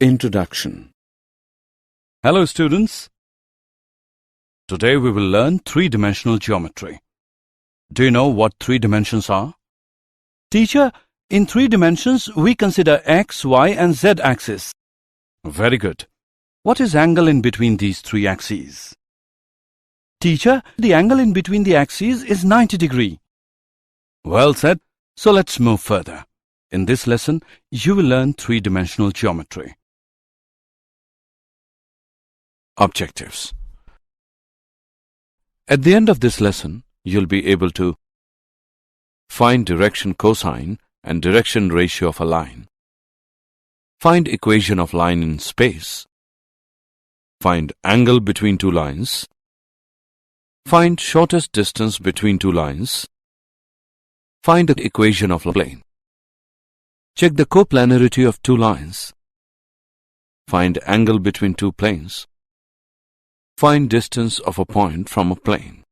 Introduction. Hello students. Today we will learn three-dimensional geometry. Do you know what three dimensions are? Teacher, in three dimensions we consider x, y and z axis. Very good. What is angle in between these three axes? Teacher, the angle in between the axes is 90 degrees. Well said. So let's move further. In this lesson, you will learn three-dimensional geometry. Objectives. At the end of this lesson, you'll be able to find direction cosine and direction ratio of a line, find equation of line in space, find angle between two lines, find shortest distance between two lines, find the equation of a plane, check the coplanarity of two lines, find angle between two planes, find distance of a point from a plane,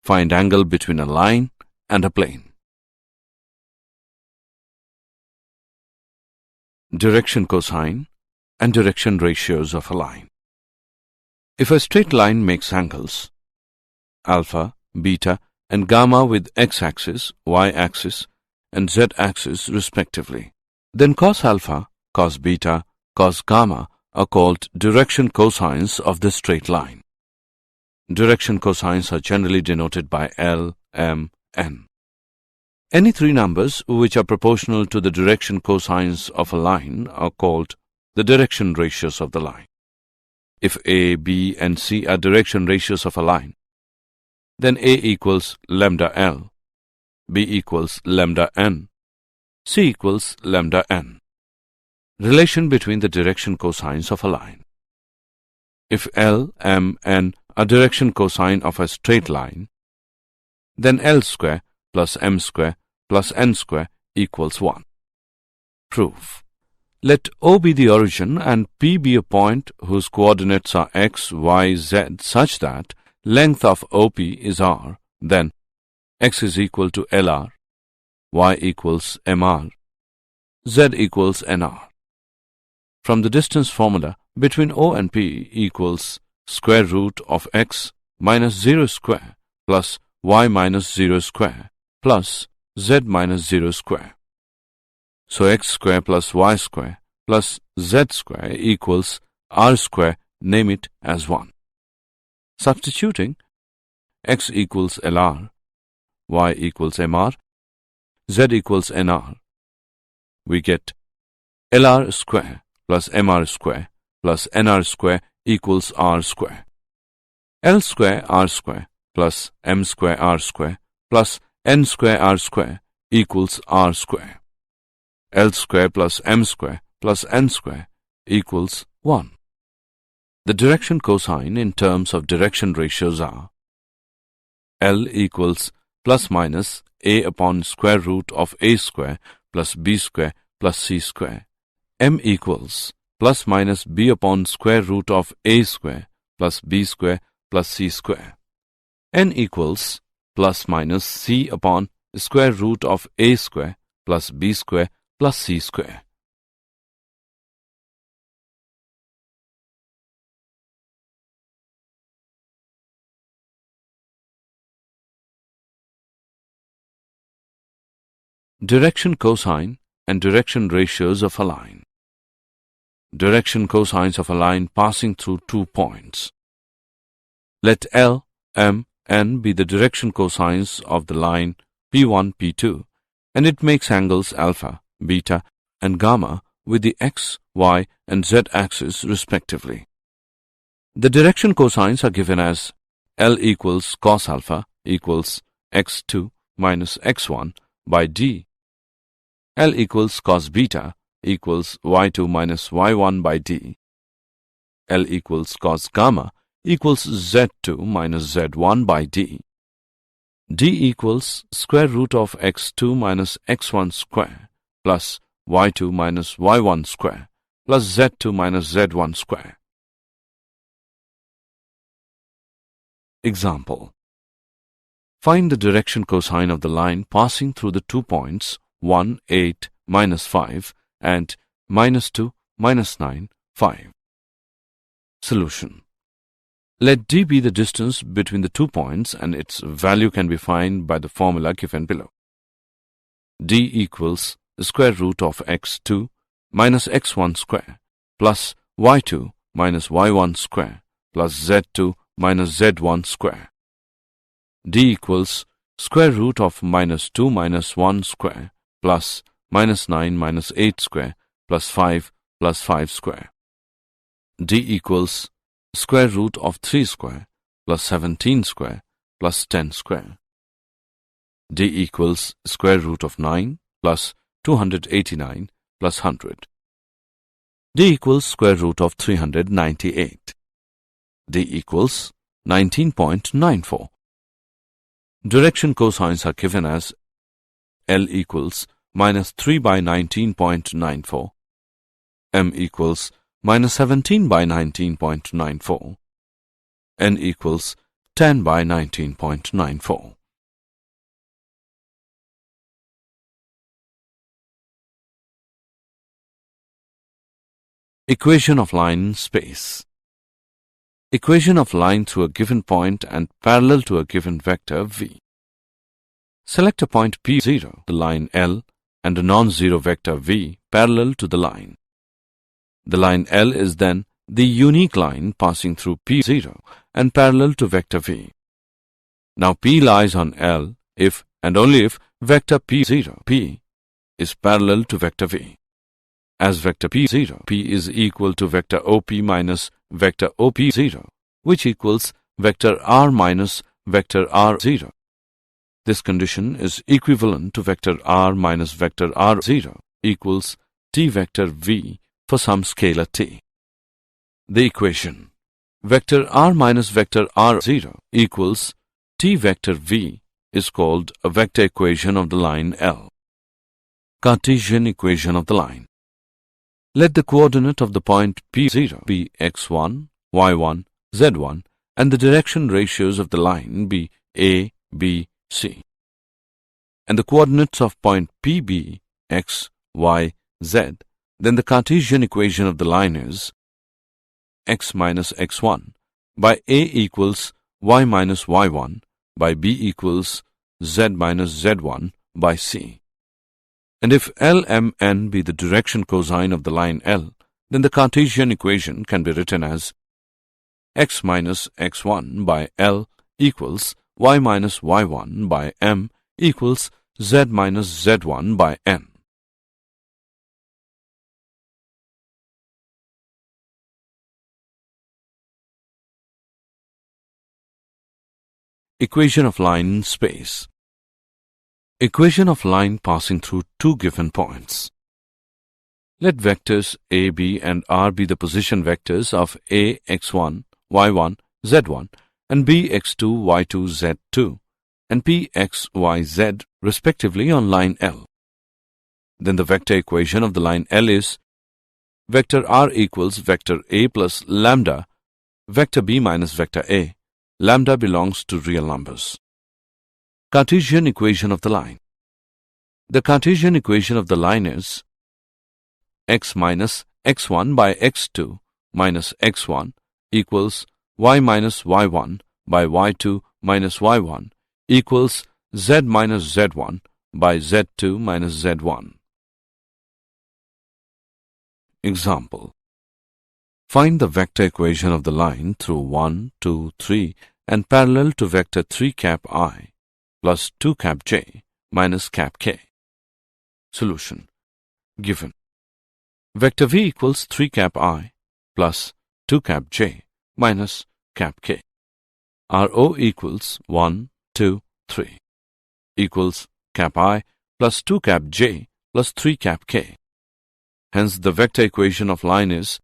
find angle between a line and a plane. Direction cosine and direction ratios of a line. If a straight line makes angles alpha, beta and gamma with x-axis, y-axis and z-axis respectively, then cos alpha, cos beta, cos gamma are called direction cosines of the straight line. Direction cosines are generally denoted by L, M, N. Any three numbers which are proportional to the direction cosines of a line are called the direction ratios of the line. If A, B and C are direction ratios of a line, then A equals lambda L, B equals lambda N, C equals lambda N. Relation between the direction cosines of a line. If L, M, N are direction cosine of a straight line, then L square plus M square plus N square equals 1. Proof. Let O be the origin and P be a point whose coordinates are x, y, z such that length of OP is r, then x is equal to LR, y equals MR, z equals NR. From the distance formula, between O and P equals square root of x minus 0 square plus y minus 0 square plus z minus 0 square. So x square plus y square plus z square equals r square, name it as 1. Substituting, x equals LR, y equals MR, z equals NR, we get LR square plus MR square plus NR square equals R square. L square R square plus M square R square plus N square R square equals R square. L square plus M square plus N square equals 1. The direction cosine in terms of direction ratios are L equals plus minus A upon square root of A square plus B square plus C square. M equals plus minus B upon square root of A square plus B square plus C square. N equals plus minus C upon square root of A square plus B square plus C square. Direction cosine and direction ratios of a line. Direction cosines of a line passing through 2 points. Let L, M, N be the direction cosines of the line P1, P2, and it makes angles alpha, beta, and gamma with the x, y, and z axis respectively. The direction cosines are given as L equals cos alpha equals x2 minus x1 by d, L equals cos beta equals y2 minus y1 by d, L equals cos gamma equals z2 minus z1 by d, d equals square root of x2 minus x1 square plus y2 minus y1 square plus z2 minus z1 square. Example. Find the direction cosine of the line passing through the 2 points 1, 8, minus 5 and minus 2, minus 9, 5. Solution. Let d be the distance between the 2 points and its value can be found by the formula given below. d equals the square root of x2 minus x1 square plus y2 minus y1 square plus z2 minus z1 square. d equals square root of minus 2 minus 1 square plus minus 9 minus 8 square plus 5 square. d equals square root of 3 square plus 17 square plus 10 square. d equals square root of 9 plus 289 plus 100. d equals square root of 398. d equals 19.94. Direction cosines are given as L equals minus 3 by 19.94, M equals minus 17 by 19.94, N equals 10 by 19.94. Equation of line space. Equation of line through a given point and parallel to a given vector v. Select a point P0, the line L, and a non-zero vector v parallel to the line. The line L is then the unique line passing through P0 and parallel to vector v. Now P lies on L if and only if vector P0 P is parallel to vector v. As vector P0 P is equal to vector OP minus vector OP0, which equals vector R minus vector R0. This condition is equivalent to vector R minus vector R0 equals T vector V for some scalar T. The equation vector R minus vector R0 equals T vector V is called a vector equation of the line L. Cartesian equation of the line. Let the coordinate of the point P0 be x1, y1, z1 and the direction ratios of the line be a, b, c. And the coordinates of point PB, x, y, z, then the Cartesian equation of the line is x minus x1 by a equals y minus y1 by b equals z minus z1 by c. And if LMN be the direction cosine of the line L, then the Cartesian equation can be written as x minus x1 by L equals y minus y1 by M equals z minus z1 by N. Equation of line space. Equation of line passing through two given points. Let vectors a, b and r be the position vectors of a, x1, y1, z1 and b, x2, y2, z2 and p, x, y, z respectively on line L. Then the vector equation of the line L is vector r equals vector a plus lambda, vector b minus vector a. Lambda belongs to real numbers. Cartesian equation of the line. The Cartesian equation of the line is x minus x1 by x2 minus x1 equals y minus y1 by y2 minus y1 equals z minus z1 by z2 minus z1. Example. Find the vector equation of the line through 1, 2, 3 and parallel to vector 3 cap I plus 2 cap j minus cap k. Solution. Given vector v equals 3 cap I plus 2 cap j minus cap k. RO equals 1, 2, 3 equals cap I plus 2 cap j plus 3 cap k. Hence the vector equation of line is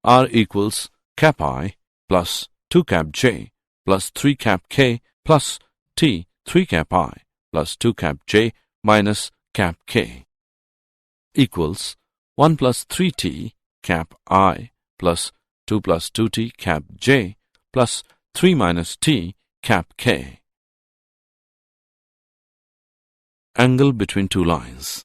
R equals cap I plus 2 cap j plus 3 cap k plus t 3 cap I plus 2 cap j minus cap k equals 1 plus 3t cap I plus 2 plus 2t cap j plus 3 minus t cap k. Angle between two lines.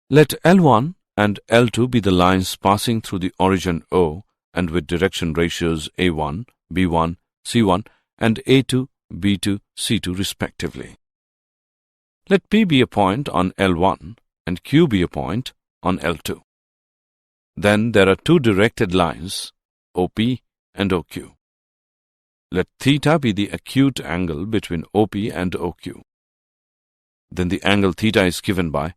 Let L1 and L2 be the lines passing through the origin O and with direction ratios A1, B1, C1 and A2, B2, C2 respectively. Let P be a point on L1 and Q be a point on L2. Then there are two directed lines, OP and OQ. Let theta be the acute angle between OP and OQ. Then the angle theta is given by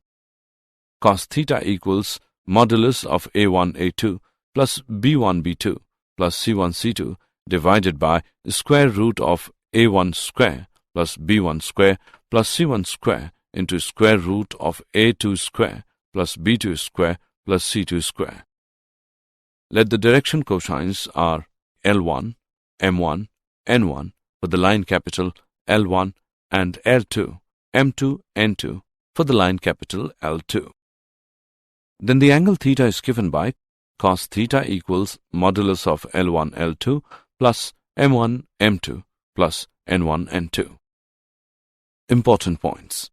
cos theta equals modulus of A1 A2 plus B1 B2 plus C1 C2 divided by the square root of A1 square plus B1 square plus C1 square into square root of A2 square plus B2 square plus C2 square. Let the direction cosines are L1, M1, N1 for the line capital L1 and L2, M2, N2 for the line capital L2. Then the angle theta is given by cos theta equals modulus of L1 L2 plus M1 M2 plus N1 N2. Important points.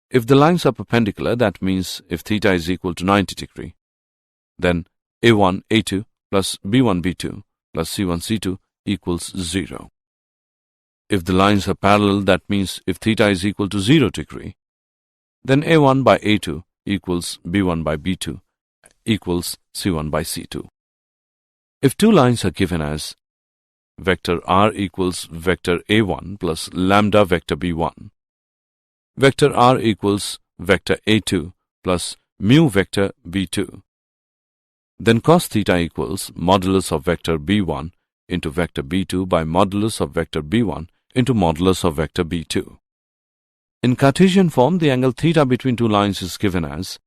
If the lines are perpendicular, that means if theta is equal to 90 degree, then A1 A2 plus B1 B2 plus C1 C2 equals 0. If the lines are parallel, that means if theta is equal to 0 degree, then A1 by A2 equals B1 by B2 equals C1 by C2. If two lines are given as vector R equals vector A1 plus lambda vector B1, vector R equals vector A2 plus mu vector B2, then cos theta equals modulus of vector B1 into vector B2 by modulus of vector B1 into modulus of vector B2. In Cartesian form, the angle theta between two lines is given as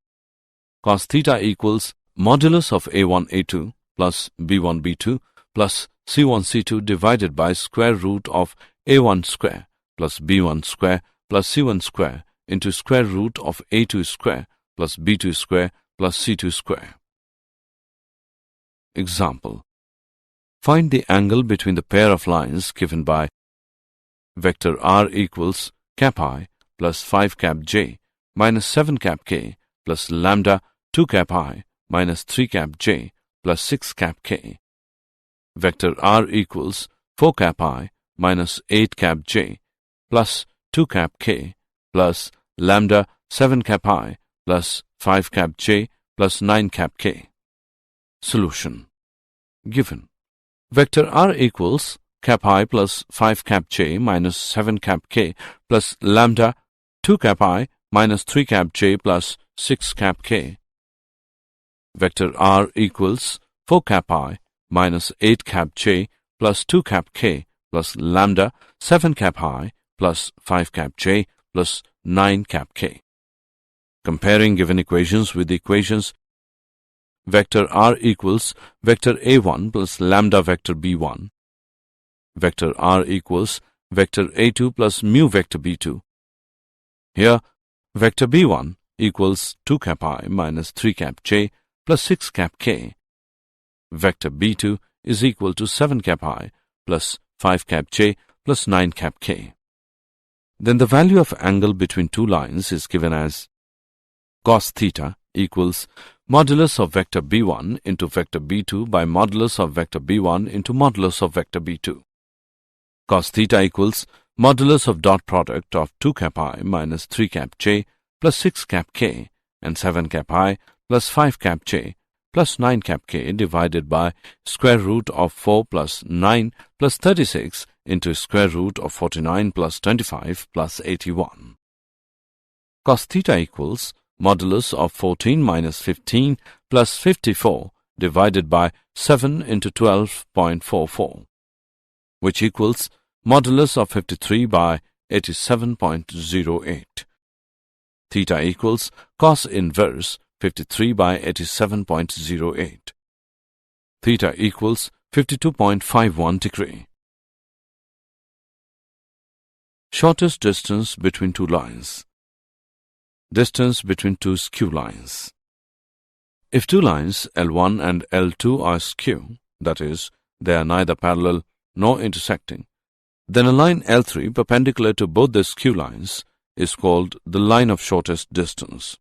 cos theta equals modulus of A1 A2 plus B1 B2 plus C1 C2 divided by square root of A1 square plus B1 square plus C1 square into square root of A2 square plus B2 square plus C2 square. Example. Find the angle between the pair of lines given by vector R equals cap I plus 5 cap j minus 7 cap k plus lambda 2 cap I minus 3 cap j plus 6 cap k. Vector R equals 4 cap I minus 8 cap j plus 2 cap k plus lambda 7 cap I plus 5 cap j plus 9 cap k. Solution. Given vector R equals cap I plus 5 cap j minus 7 cap k plus lambda 2 cap I minus 3 cap j plus 6 cap k. Vector R equals 4 cap I minus 8 cap j plus 2 cap k plus lambda 7 cap I plus 5 cap j plus 9 cap k. Comparing given equations with the equations vector R equals vector A1 plus lambda vector B1, vector R equals vector A2 plus mu vector B2. Here, vector B1 equals 2 cap I minus 3 cap j plus 6 cap k. Vector B2 is equal to 7 cap I plus 5 cap j plus 9 cap k. Then the value of angle between two lines is given as cos theta equals modulus of vector B1 into vector B2 by modulus of vector B1 into modulus of vector B2. Cos theta equals modulus of dot product of 2 cap I minus 3 cap j plus 6 cap k and 7 cap I plus 5 cap j plus 9 cap k divided by square root of 4 plus 9 plus 36 into square root of 49 plus 25 plus 81. Cos theta equals modulus of 14 minus 15 plus 54 divided by 7 into 12.44, which equals modulus of 53 by 87.08. Theta equals cos inverse 53 by 87.08. Theta equals 52.51 degree. Shortest distance between two lines. Distance between two skew lines. If two lines L1 and L2 are skew, that is, they are neither parallel nor intersecting, then a line L3 perpendicular to both the skew lines is called the line of shortest distance.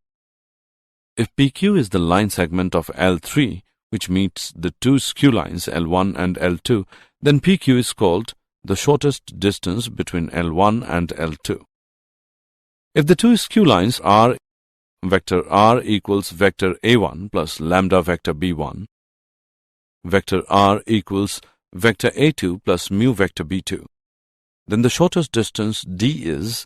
If PQ is the line segment of L3, which meets the two skew lines L1 and L2, then PQ is called the shortest distance between L1 and L2. If the two skew lines are vector R equals vector A1 plus lambda vector B1, vector R equals vector A2 plus mu vector B2, then the shortest distance D is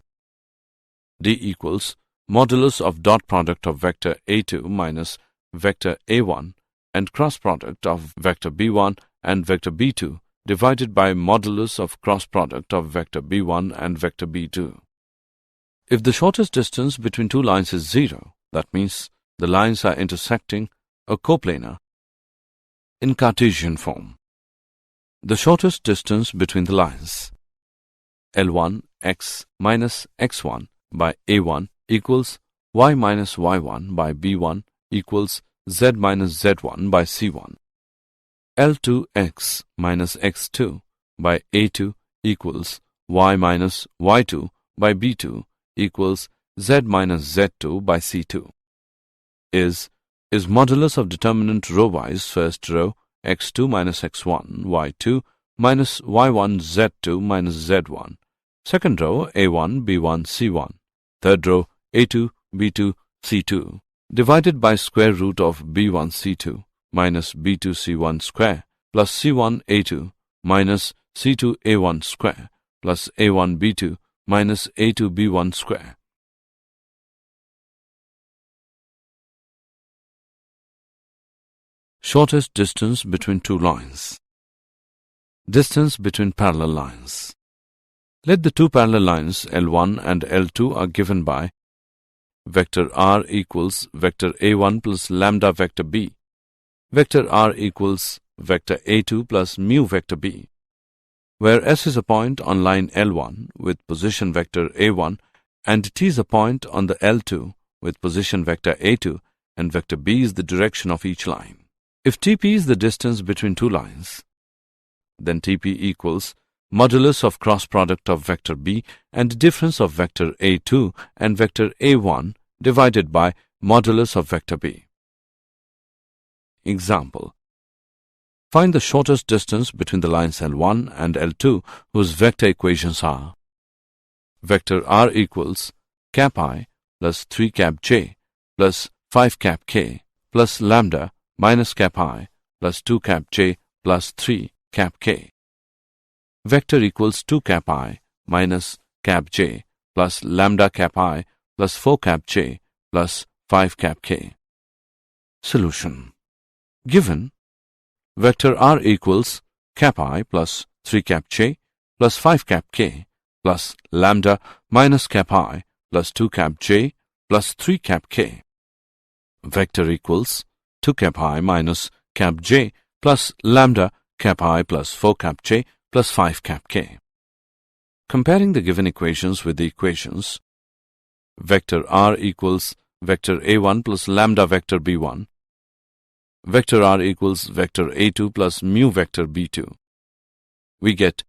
D equals modulus of dot product of vector A2 minus vector A1 and cross product of vector B1 and vector B2 divided by modulus of cross product of vector B1 and vector B2. If the shortest distance between two lines is 0, that means the lines are intersecting a coplanar. In Cartesian form, the shortest distance between the lines L1 x minus x1 by A1 equals y minus y1 by B1 equals z minus z1 by C1. L2 x minus x2 by A2 equals y minus y2 by B2 equals z minus z2 by C2. Is modulus of determinant row-wise first row x2 minus x1 y2 minus y1 z2 minus z1, second row a1 b1 c1, third row a2 b2 c2 divided by square root of b1 c2 minus b2 c1 square plus c1 a2 minus c2 a1 square plus a1 b2 minus a2 b1 square. Shortest distance between two lines. Distance between parallel lines. Let the two parallel lines L1 and L2 are given by vector R equals vector A1 plus lambda vector B, vector R equals vector A2 plus mu vector B, where S is a point on line L1 with position vector A1 and T is a point on the L2 with position vector A2 and vector B is the direction of each line. If TP is the distance between two lines, then TP equals modulus of cross product of vector B and difference of vector A2 and vector A1 divided by modulus of vector B. Example. Find the shortest distance between the lines L1 and L2 whose vector equations are vector R equals cap I plus 3 cap j plus 5 cap k plus lambda minus cap I plus 2 cap j plus 3 cap k. Vector equals 2 cap I minus cap j plus lambda cap I plus 4 cap j plus 5 cap k. Solution. Given vector R equals cap I plus 3 cap j plus 5 cap k plus lambda minus cap I plus 2 cap j plus 3 cap k. Vector equals 2 cap I minus cap j plus lambda cap I plus 4 cap j plus 5 cap k. Comparing the given equations with the equations vector R equals vector A1 plus lambda vector B1, vector R equals vector A2 plus mu vector B2, we get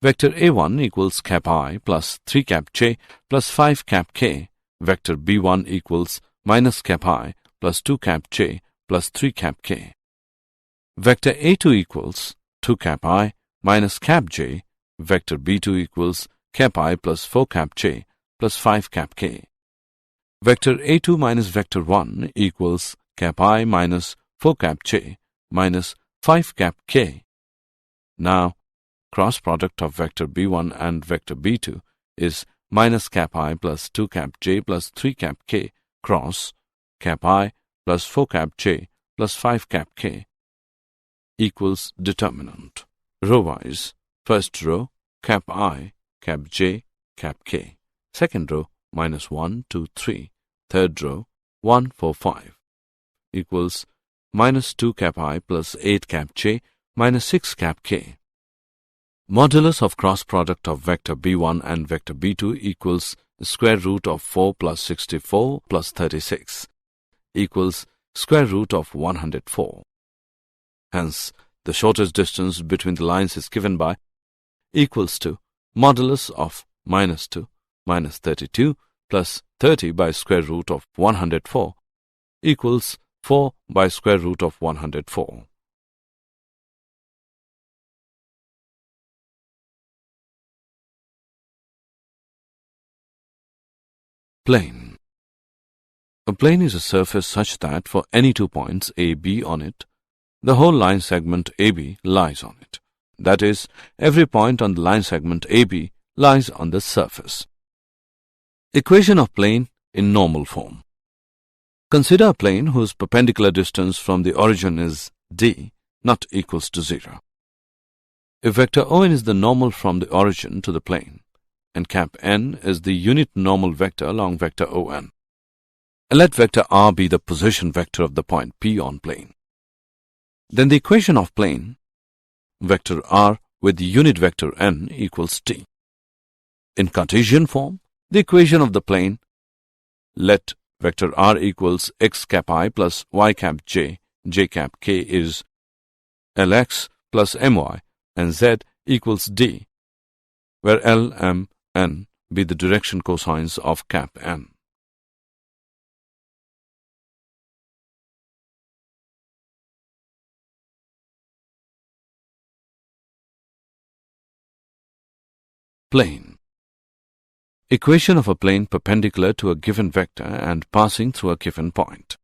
vector A1 equals cap I plus 3 cap j plus 5 cap k, vector B1 equals minus cap I plus 2 cap j plus 3 cap k. Vector A2 equals 2 cap I minus cap j, vector B2 equals cap I plus 4 cap j plus 5 cap k. Vector A2 minus vector 1 equals cap I minus 4 cap j minus 5 cap k. Now, cross product of vector B1 and vector B2 is minus cap I plus 2 cap j plus 3 cap k cross cap I plus 4 cap j plus 5 cap k equals determinant. Row-wise, first row cap I, cap j, cap k. Second row minus 1, 2, 3. Third row 1, 4, 5 equals minus 2 cap I plus 8 cap j minus 6 cap k. Modulus of cross product of vector B1 and vector B2 equals square root of 4 plus 64 plus 36 equals square root of 104. Hence, the shortest distance between the lines is given by equals to modulus of minus 2 minus 32 plus 30 by square root of 104 equals 4 by square root of 104. Plane. A plane is a surface such that for any 2 points A, B on it, the whole line segment AB lies on it. That is, every point on the line segment AB lies on the surface. Equation of plane in normal form. Consider a plane whose perpendicular distance from the origin is d not equals to 0. If vector ON is the normal from the origin to the plane, and cap n is the unit normal vector along vector ON, and let vector r be the position vector of the point P on plane, then the equation of plane, vector r with the unit vector n equals t. In Cartesian form, the equation of the plane, let vector r equals x cap I plus y cap j, j cap k is lx plus my, and z equals d, where L, M, N be the direction cosines of cap n. Plane. Equation of a plane perpendicular to a given vector and passing through a given point.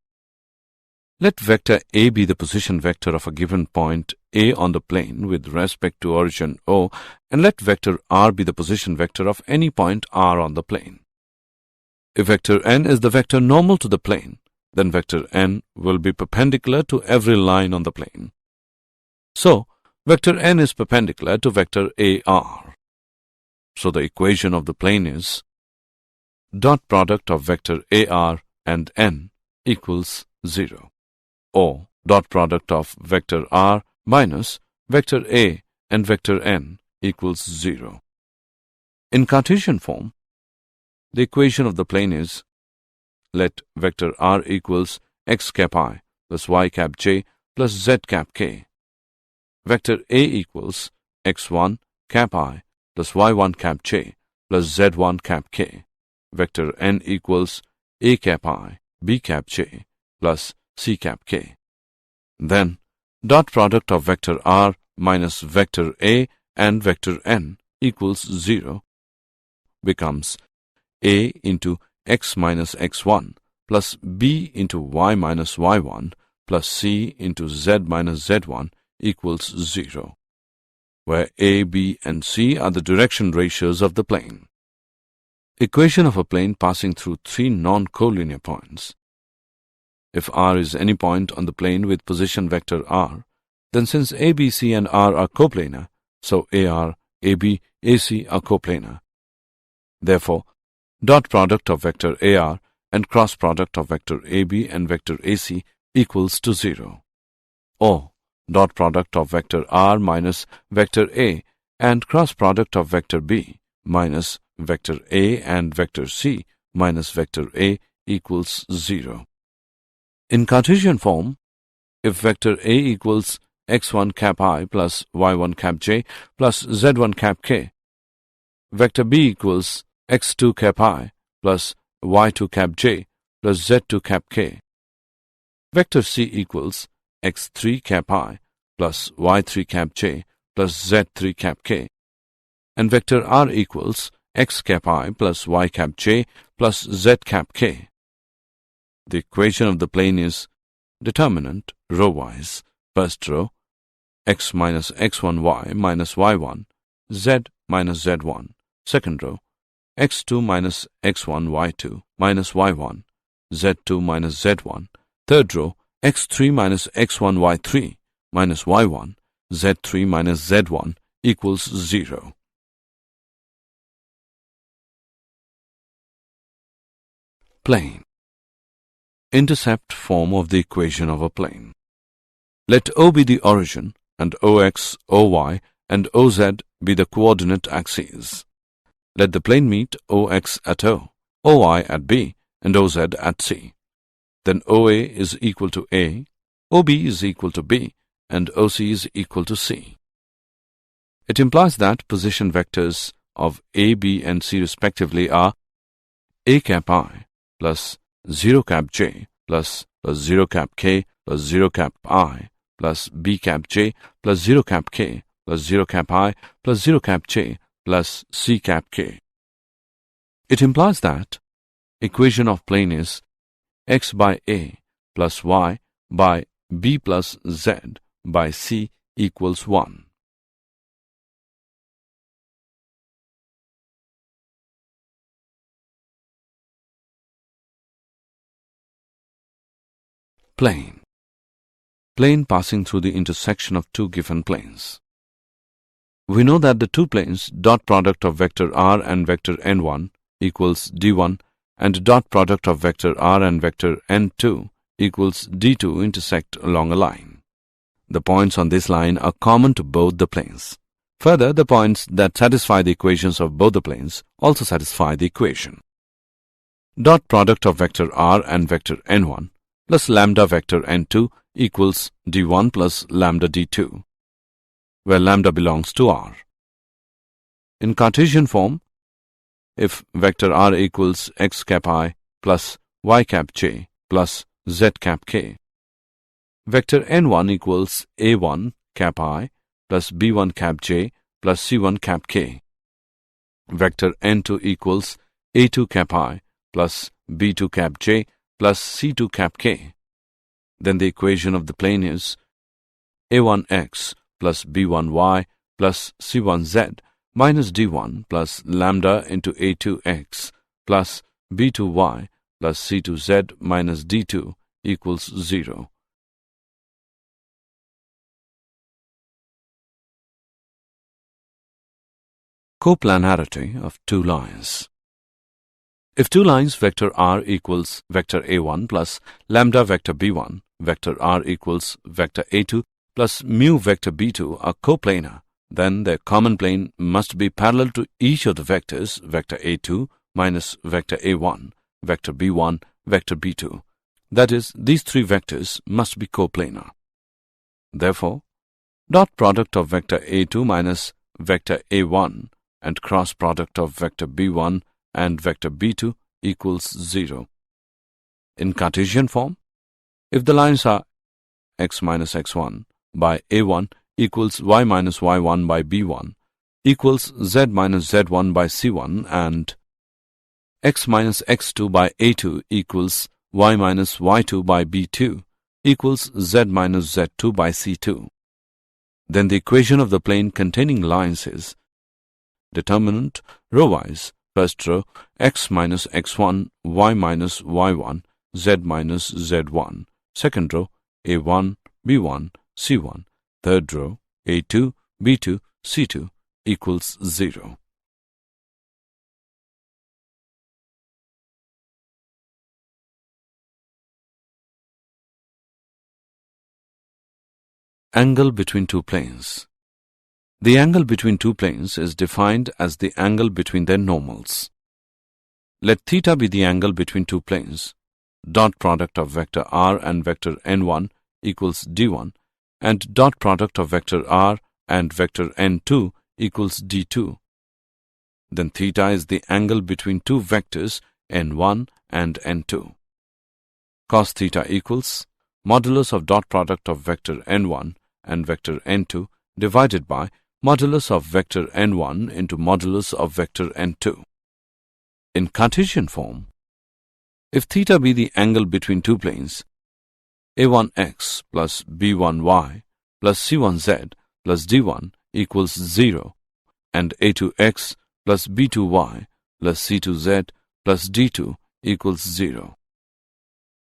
Let vector A be the position vector of a given point A on the plane with respect to origin O, and let vector r be the position vector of any point r on the plane. If vector n is the vector normal to the plane, then vector n will be perpendicular to every line on the plane. So, vector n is perpendicular to vector AR. So the equation of the plane is dot product of vector AR and n equals 0, or dot product of vector r minus vector A and vector n equals 0. In Cartesian form, the equation of the plane is let vector r equals x cap I plus y cap j plus z cap k. Vector A equals x1 cap I plus y1 cap j plus z1 cap k. Vector n equals a cap I, b cap j plus c cap k. Then, dot product of vector r minus vector a and vector n equals 0 becomes a into x minus x1 plus b into y minus y1 plus c into z minus z1 equals 0, where a, b, and c are the direction ratios of the plane. Equation of a plane passing through 3 non-collinear points. If r is any point on the plane with position vector r, then since a, b, c, and r are coplanar, so AR, AB, AC are coplanar. Therefore, dot product of vector AR and cross product of vector AB and vector AC equals to 0. Or dot product of vector R minus vector A and cross product of vector B minus vector A and vector C minus vector A equals 0. In Cartesian form, if vector A equals x1 cap I plus y1 cap j plus z1 cap k, vector B equals x2 cap I plus y2 cap j plus z2 cap k. Vector C equals x3 cap I plus y3 cap j plus z3 cap k. And vector R equals x cap I plus y cap j plus z cap k. The equation of the plane is determinant row-wise. First row, x minus x1y minus y1, z minus z1. Second row, x2 minus x1 y2 minus y1, z2 minus z1. Third row, x3 minus x1 y3 minus y1, z3 minus z1 equals 0. Plane. Intercept form of the equation of a plane. Let O be the origin, and OX, OY, and OZ be the coordinate axes. Let the plane meet OX at O, OY at B, and OZ at C. Then OA is equal to A, OB is equal to B, and OC is equal to C. It implies that position vectors of A, B, and C respectively are A cap I plus 0 cap j plus plus 0 cap k plus 0 cap I plus b cap j plus 0 cap k plus 0 cap I plus 0 cap j plus c cap k. It implies that equation of plane is x by a plus y by b plus z by c equals 1. Plane. Plane passing through the intersection of two given planes. We know that the two planes dot product of vector r and vector n1 equals d1 and dot product of vector r and vector n2 equals d2 intersect along a line. The points on this line are common to both the planes. Further, the points that satisfy the equations of both the planes also satisfy the equation. Dot product of vector r and vector n1 plus lambda vector n2 equals d1 plus lambda d2, where lambda belongs to r. In Cartesian form, if vector r equals x cap I plus y cap j plus z cap k, vector n1 equals a1 cap I plus b1 cap j plus c1 cap k, vector n2 equals a2 cap I plus b2 cap j plus c2 cap k, then the equation of the plane is a1x plus b1y plus c1z minus d1 plus lambda into a2x plus b2y plus c2z minus d2 equals 0. Coplanarity of two lines. If two lines vector r equals vector a1 plus lambda vector b1, vector r equals vector a2 plus mu vector b2 are coplanar, then their common plane must be parallel to each of the vectors vector a2 minus vector a1, vector b1, vector b2. That is, these three vectors must be coplanar. Therefore, dot product of vector a2 minus vector a1 and cross product of vector b1 and vector b2 equals 0. In Cartesian form, if the lines are x minus x1 by a1 equals y minus y1 by b1 equals z minus z1 by c1 and x minus x2 by a2 equals y minus y2 by b2 equals z minus z2 by c2, then the equation of the plane containing lines is determinant row-wise. First row, x minus x1, y minus y1, z minus z1. Second row, a1, b1, c1. Third row, a2, b2, c2 equals 0. Angle between two planes. The angle between two planes is defined as the angle between their normals. Let theta be the angle between two planes. Dot product of vector r and vector n1 equals d1 and dot product of vector r and vector n2 equals d2. Then theta is the angle between two vectors n1 and n2. Cos theta equals modulus of dot product of vector n1 and vector n2 divided by modulus of vector n1 into modulus of vector n2. In Cartesian form, if theta be the angle between two planes, a1x plus b1y plus c1z plus d1 equals 0 and a2x plus b2y plus c2z plus d2 equals 0.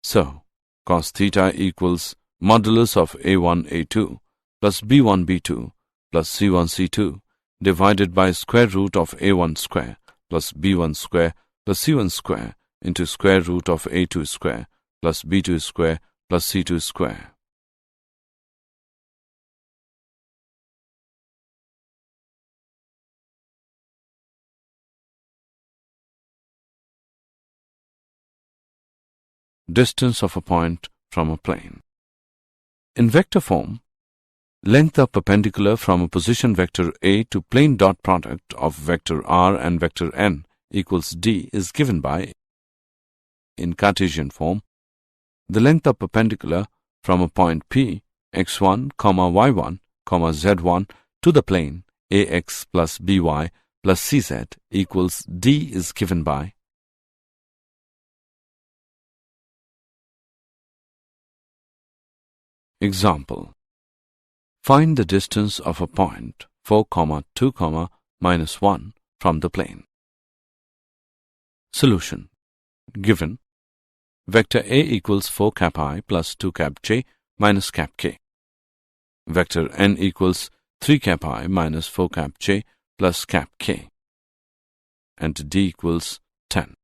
So, cos theta equals modulus of a1 a2 plus b1 b2 plus c1 c2 divided by square root of a1 square plus b1 square plus c1 square into square root of a2 square plus b2 square plus c2 square. Distance of a point from a plane. In vector form, length of perpendicular from a position vector A to plane dot product of vector r and vector n equals d is given by, in Cartesian form, the length of perpendicular from a point P, x1, y1, z1 to the plane ax plus by plus cz equals d is given by example. Find the distance of a point 4, 2, minus 1 from the plane. Solution. Given vector A equals 4 cap I plus 2 cap j minus cap k. Vector n equals 3 cap I minus 4 cap j plus cap k. And d equals 10.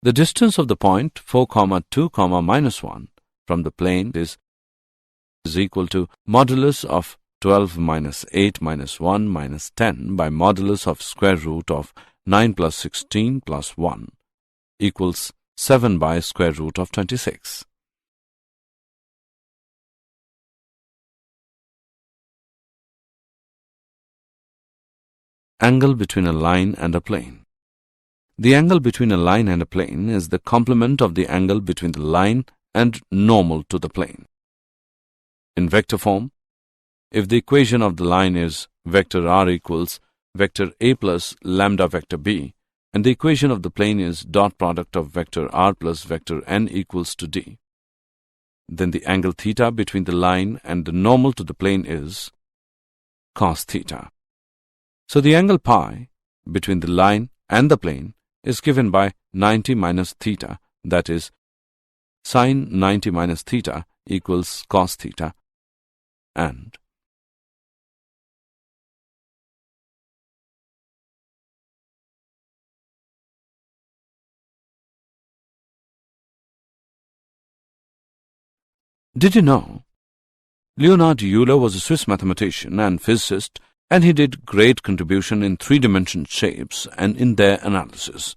The distance of the point 4, 2, minus 1 from the plane is equal to modulus of 12 minus 8 minus 1 minus 10 by modulus of square root of 9 plus 16 plus 1 equals 7 by square root of 26. Angle between a line and a plane. The angle between a line and a plane is the complement of the angle between the line and normal to the plane. In vector form, if the equation of the line is vector r equals vector a plus lambda vector b, and the equation of the plane is dot product of vector r plus vector n equals to d, then the angle theta between the line and the normal to the plane is cos theta. So the angle pi between the line and the plane is given by 90 minus theta, that is, sine 90 minus theta equals cos theta, and did you know Leonhard Euler was a Swiss mathematician and physicist, and he did great contribution in three-dimensional shapes and in their analysis.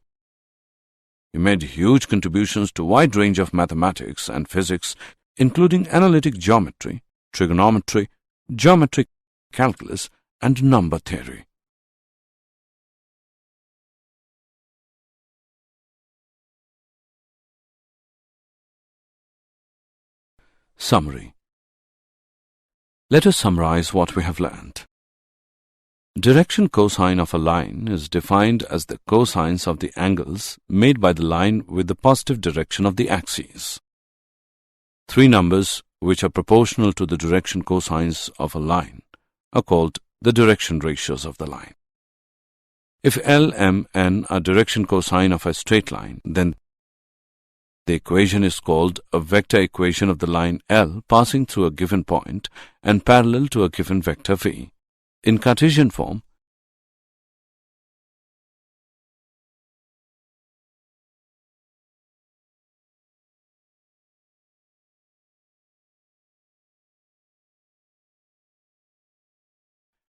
He made huge contributions to a wide range of mathematics and physics, including analytic geometry, trigonometry, geometric calculus, and number theory. Summary. Let us summarize what we have learned. Direction cosine of a line is defined as the cosines of the angles made by the line with the positive direction of the axes. Three numbers which are proportional to the direction cosines of a line are called the direction ratios of the line. If L, M, N are direction cosine of a straight line, then the equation is called a vector equation of the line L passing through a given point and parallel to a given vector V. In Cartesian form,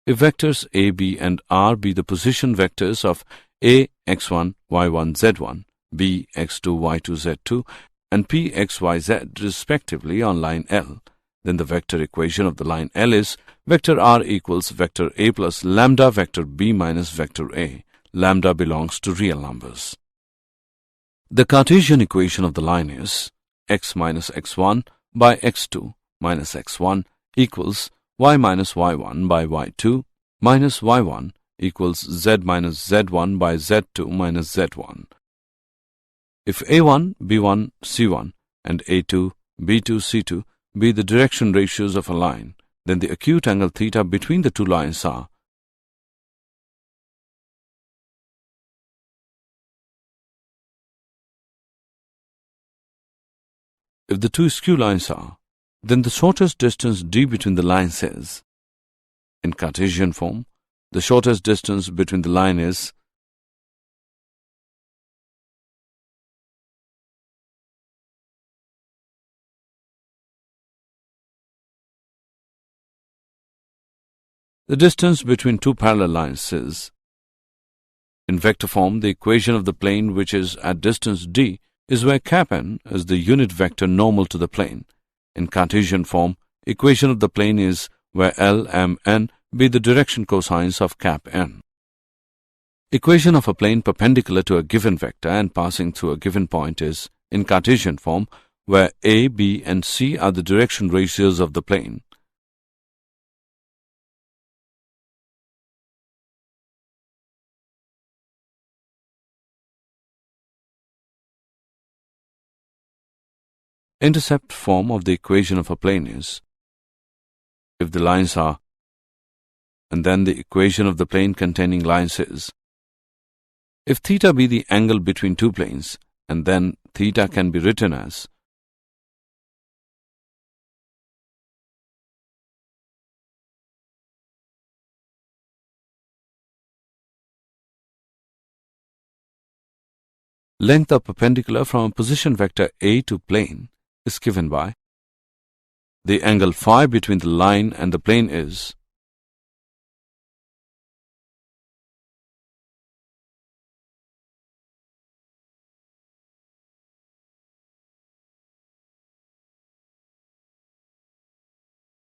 if vectors A, B, and R be the position vectors of A, x1, y1, z1, B, x2, y2, z2, and P, x, y, z respectively on line L, then the vector equation of the line L is vector R equals vector A plus lambda vector B minus vector A. Lambda belongs to real numbers. The Cartesian equation of the line is x minus x1 by x2 minus x1 equals y minus y1 by y2 minus y1 equals z minus z1 by z2 minus z1. If A1, B1, C1 and A2, B2, C2 be the direction ratios of a line, then the acute angle theta between the two lines are if the two skew lines are, then the shortest distance d between the lines is, in Cartesian form, the shortest distance between the line is the distance between two parallel lines is, in vector form, the equation of the plane which is at distance d is where cap n is the unit vector normal to the plane. In Cartesian form, equation of the plane is where L, M, N be the direction cosines of cap n. Equation of a plane perpendicular to a given vector and passing through a given point is, in Cartesian form, where A, B, and C are the direction ratios of the plane. Intercept form of the equation of a plane is, if the lines are, and then the equation of the plane containing lines is, if theta be the angle between two planes, and then theta can be written as length of perpendicular from a position vector A to plane is given by the angle phi between the line and the plane is